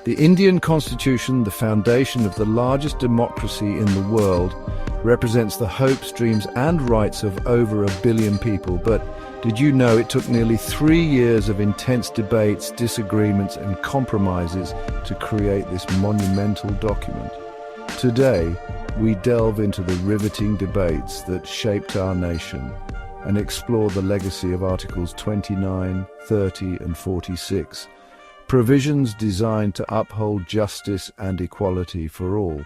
The Indian Constitution, the foundation of the largest democracy in the world, represents the hopes, dreams and rights of over 1 billion people. But did you know it took nearly 3 years of intense debates, disagreements and compromises to create this monumental document? Today, we delve into the riveting debates that shaped our nation and explore the legacy of Articles 29, 30 and 46, provisions designed to uphold justice and equality for all.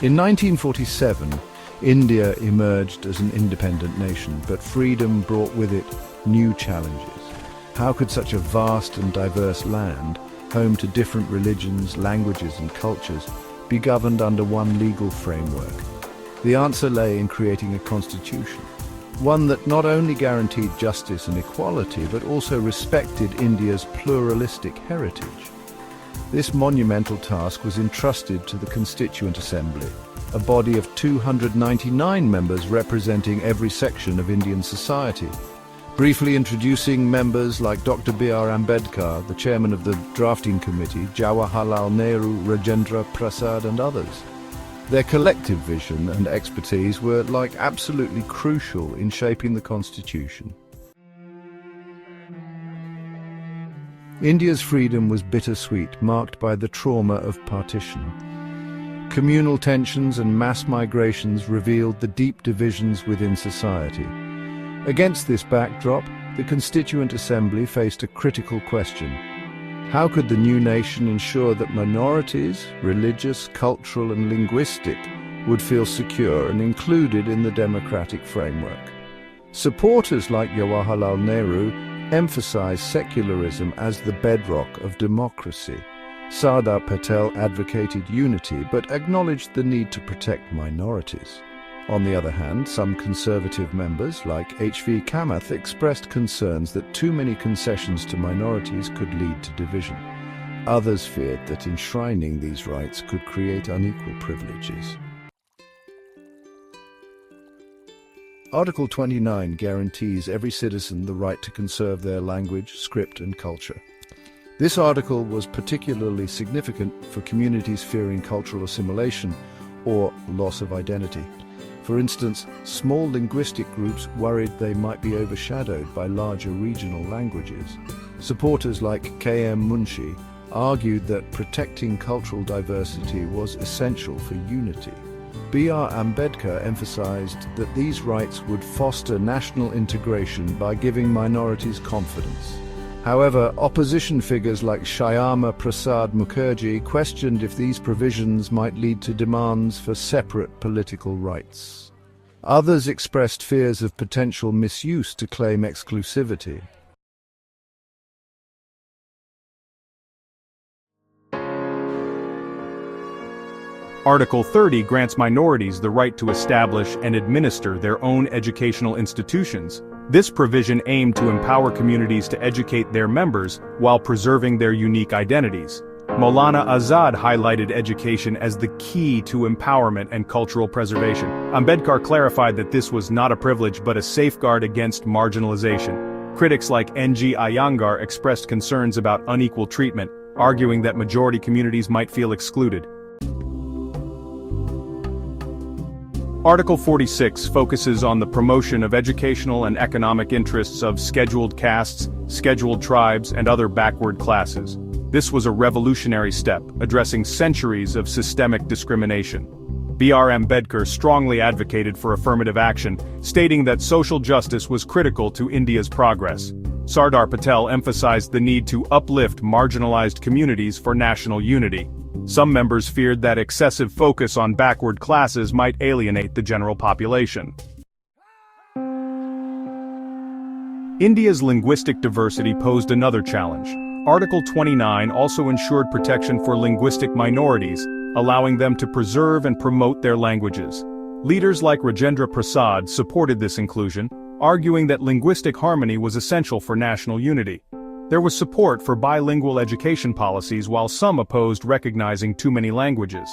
In 1947, India emerged as an independent nation, but freedom brought with it new challenges. How could such a vast and diverse land, home to different religions, languages and cultures, be governed under one legal framework? The answer lay in creating a constitution, one that not only guaranteed justice and equality, but also respected India's pluralistic heritage. This monumental task was entrusted to the Constituent Assembly, a body of 299 members representing every section of Indian society. Briefly introducing members like Dr. B.R. Ambedkar, the chairman of the drafting committee, Jawaharlal Nehru, Rajendra Prasad and others. Their collective vision and expertise were absolutely crucial in shaping the Constitution. India's freedom was bittersweet, marked by the trauma of partition. Communal tensions and mass migrations revealed the deep divisions within society. Against this backdrop, the Constituent Assembly faced a critical question. How could the new nation ensure that minorities, religious, cultural and linguistic, would feel secure and included in the democratic framework? Supporters like Jawaharlal Nehru emphasized secularism as the bedrock of democracy. Sardar Patel advocated unity but acknowledged the need to protect minorities. On the other hand, some conservative members, like H.V. Kamath, expressed concerns that too many concessions to minorities could lead to division. Others feared that enshrining these rights could create unequal privileges. Article 29 guarantees every citizen the right to conserve their language, script and culture. This article was particularly significant for communities fearing cultural assimilation or loss of identity. For instance, small linguistic groups worried they might be overshadowed by larger regional languages. Supporters like K.M. Munshi argued that protecting cultural diversity was essential for unity. B.R. Ambedkar emphasized that these rights would foster national integration by giving minorities confidence. However, opposition figures like Shyama Prasad Mukherjee questioned if these provisions might lead to demands for separate political rights. Others expressed fears of potential misuse to claim exclusivity. Article 30 grants minorities the right to establish and administer their own educational institutions. This provision aimed to empower communities to educate their members while preserving their unique identities. Maulana Azad highlighted education as the key to empowerment and cultural preservation. Ambedkar clarified that this was not a privilege but a safeguard against marginalization. Critics like N.G. Iyengar expressed concerns about unequal treatment, arguing that majority communities might feel excluded. Article 46 focuses on the promotion of educational and economic interests of scheduled castes, scheduled tribes, and other backward classes. This was a revolutionary step, addressing centuries of systemic discrimination. B.R. Ambedkar strongly advocated for affirmative action, stating that social justice was critical to India's progress. Sardar Patel emphasized the need to uplift marginalized communities for national unity. Some members feared that excessive focus on backward classes might alienate the general population. India's linguistic diversity posed another challenge. Article 29 also ensured protection for linguistic minorities, allowing them to preserve and promote their languages. Leaders like Rajendra Prasad supported this inclusion, arguing that linguistic harmony was essential for national unity. There was support for bilingual education policies while some opposed recognizing too many languages.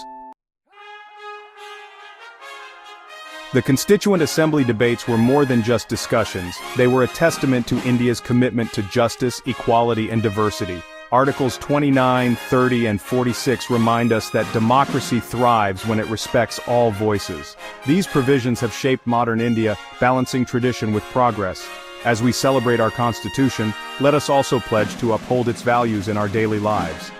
The Constituent Assembly debates were more than just discussions, they were a testament to India's commitment to justice, equality, and diversity. Articles 29, 30, and 46 remind us that democracy thrives when it respects all voices. These provisions have shaped modern India, balancing tradition with progress. As we celebrate our Constitution, let us also pledge to uphold its values in our daily lives.